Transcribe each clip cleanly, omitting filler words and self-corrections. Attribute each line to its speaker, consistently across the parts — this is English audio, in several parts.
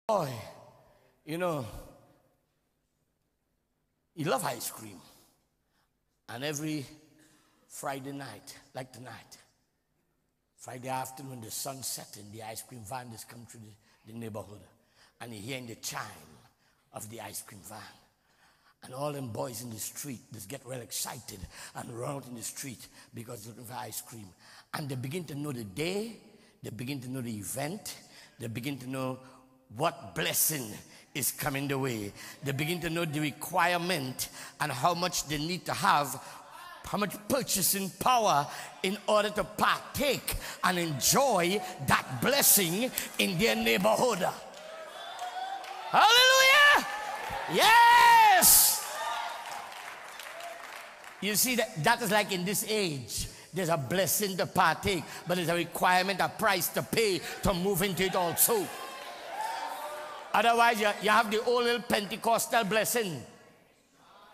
Speaker 1: boy, you know, he loved ice cream. And every Friday night, like tonight, Friday afternoon when the sun setting, the ice cream van is coming through the neighborhood. And you're hearing the chime of the ice cream van. And all them boys in the street just get real excited and run out in the street because they're looking for ice cream. And they begin to know the day, they begin to know the event, they begin to know what blessing is coming their way. They begin to know the requirement and how much they need to have, how much purchasing power in order to partake and enjoy that blessing in their neighborhood. Hallelujah! Yes! You see, that is like in this age. There's a blessing to partake, but there's a requirement, a price to pay to move into it also. Otherwise, you have the old little Pentecostal blessing,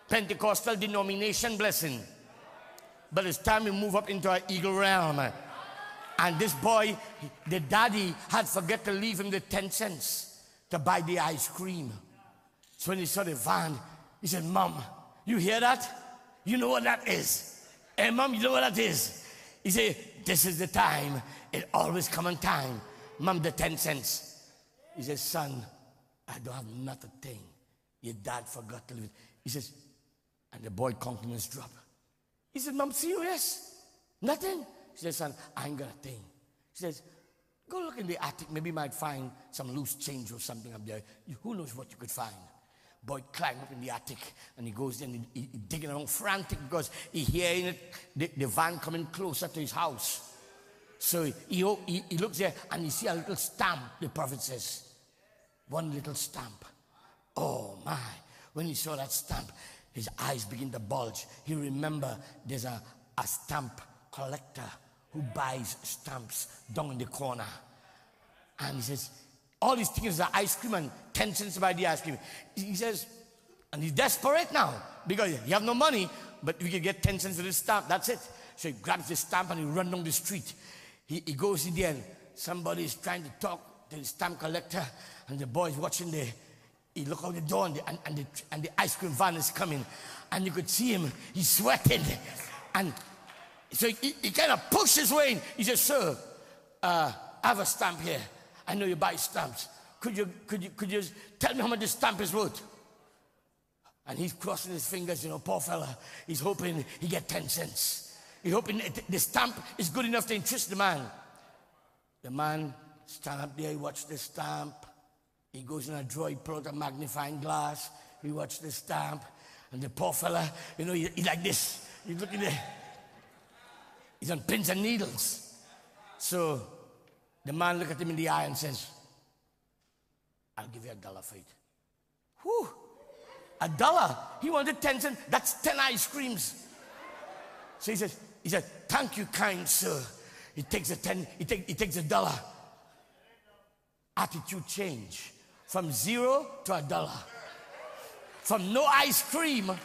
Speaker 1: Pentecostal denomination blessing. But it's time we move up into our eagle realm. And this boy, the daddy had forget to leave him the 10 cents to buy the ice cream. So when he saw the van, he said, "Mom, you hear that? You know what that is? Hey, Mom, you know what that is?" He said, "This is the time. It always come on time. Mom, the 10 cents. He said, "Son, I don't have not a thing. Your dad forgot to leave it." He says, and the boy countenance dropped. He said, "Mom, serious? Nothing?" She said, "Son, I ain't got a thing." She says, "Go look in the attic. Maybe you might find some loose change or something up there. Who knows what you could find." Boy climbed up in the attic and he goes in and he digging around frantic because he hearing it, the van coming closer to his house. So he looks there and he see a little stamp, the prophet says. One little stamp. Oh my. When he saw that stamp, his eyes begin to bulge. He remember there's a stamp collector who buys stamps down in the corner. And he says, all these things are ice cream and 10 cents to buy the ice cream. He says, and he's desperate now because he have no money, but we can get 10 cents for this stamp, that's it. So he grabs the stamp and he runs down the street. He goes in there and somebody is trying to talk to the stamp collector and the boy is watching there. He look out the door and the ice cream van is coming. And you could see him, he's sweating. And so he kind of pushed his way in. He says, "Sir, I have a stamp here. I know you buy stamps. Could you tell me how much this stamp is worth?" And he's crossing his fingers, you know, poor fella. He's hoping he get 10 cents. He's hoping the stamp is good enough to interest the man. The man stand up there, he watch the stamp. He goes in a drawer, he pulls out a magnifying glass. He watch the stamp. And the poor fella, you know, he like this. He's looking there. He's on pins and needles. So the man looked at him in the eye and says, "I'll give you $1 for it." Whew, $1. He wanted 10 cents. That's 10 ice creams. So he said, "Thank you, kind sir." He takes a 10, he takes $1. Attitude change from 0 to $1. From no ice cream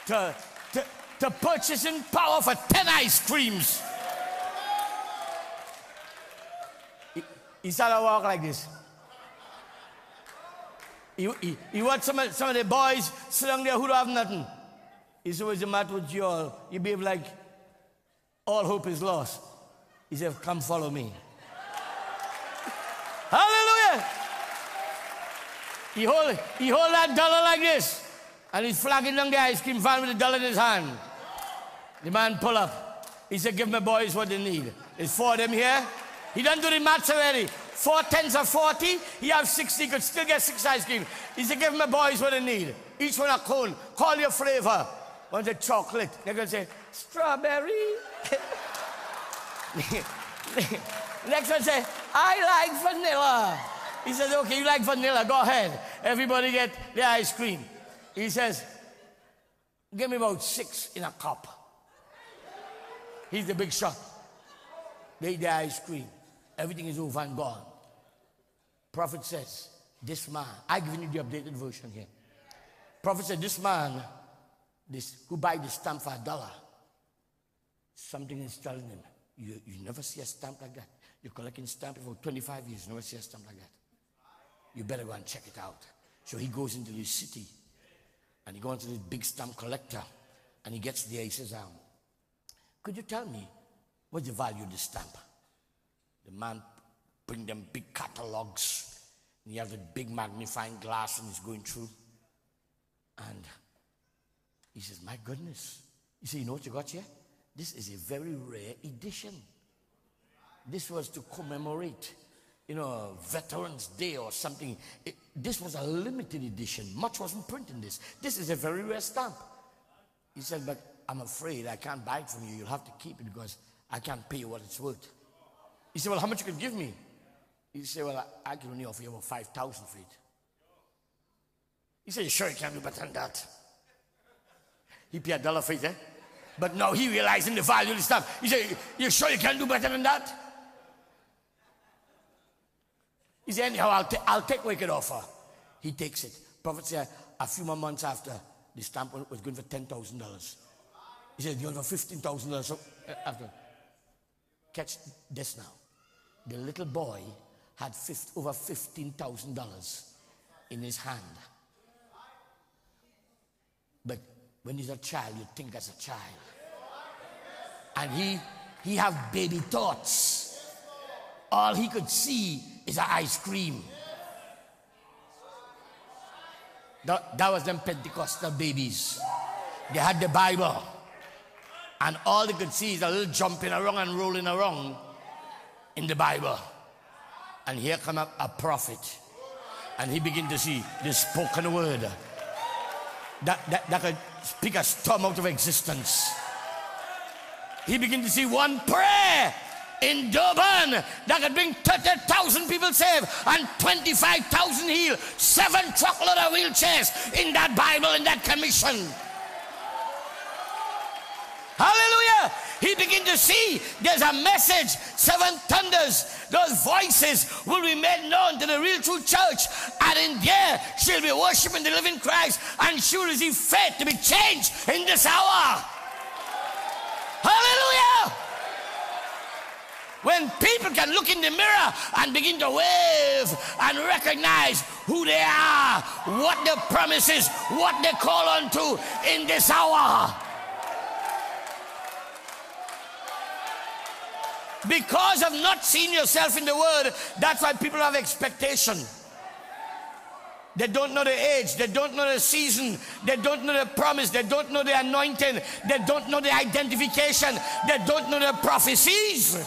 Speaker 1: to purchasing power for 10 ice creams. He started to walk like this. He watched some of the boys sitting there who don't have nothing. He said, "What's the matter with you all? You behave like all hope is lost." He said, "Come follow me." Hallelujah! He hold that $1 like this. And he's flagging down the ice cream van with the $1 in his hand. The man pull up. He said, "Give my boys what they need." There's 4 of them here. He done do the maths already. 4 tens are 40. He have 60. He could still get 6 ice cream. He said, "Give my boys what they need. Each one a cone. Call your flavor." One's a chocolate. They're going to say, "Strawberry." Next one say, "I like vanilla." He says, "Okay, you like vanilla. Go ahead. Everybody get the ice cream." He says, "Give me about 6 in a cup." He's the big shot. They eat the ice cream. Everything is over and gone. Prophet says, this man, I've given you the updated version here. Prophet said, this man, who buy the stamp for $1, something is telling him, you never see a stamp like that. You're collecting stamps for 25 years. Never see a stamp like that. You better go and check it out. So he goes into the city and he goes to this big stamp collector and he gets there. He says, could you tell me what's the value of this stamp? The man bring them big catalogs and he has a big magnifying glass and he's going through. And he says, my goodness. He said, you know what you got here? This is a very rare edition. This was to commemorate, Veterans Day or something. This was a limited edition. Much wasn't printed in this. This is a very rare stamp. He said, but I'm afraid I can't buy it from you. You'll have to keep it because I can't pay you what it's worth. He said, well, how much you could give me? He said, well, I can only offer you about 5,000 for it. He said, you sure you can't do better than that? He paid $1 for it, eh? But now he realizing the value of the stamp. He said, you sure you can't do better than that? He said, anyhow, I'll take what you could offer. He takes it. Prophet said, a few more months after, the stamp was going for $10,000. He said, you're going for $15,000. So after, catch this now. The little boy had over $15,000 in his hand. But when he's a child, you think as a child. And he have baby thoughts. All he could see is an ice cream. That was them Pentecostal babies. They had the Bible. And all they could see is a little jumping around and rolling around in the Bible. And here come up a prophet. And he began to see the spoken word that could speak a storm out of existence. He began to see one prayer in Durban that could bring 30,000 people saved and 25,000 healed. 7 truckload of wheelchairs in that Bible, in that commission. Hallelujah. He began to see there's a message. 7 thunders. Those voices will be made known to the real true church. And in there, she'll be worshiping the living Christ. And she will receive faith to be changed in this hour. Hallelujah. When people can look in the mirror and begin to wave and recognize who they are, what the promise is, what they call unto in this hour. Because of not seeing yourself in the word, that's why people have expectation. They don't know the age, they don't know the season, they don't know the promise, they don't know the anointing, they don't know the identification, they don't know the prophecies.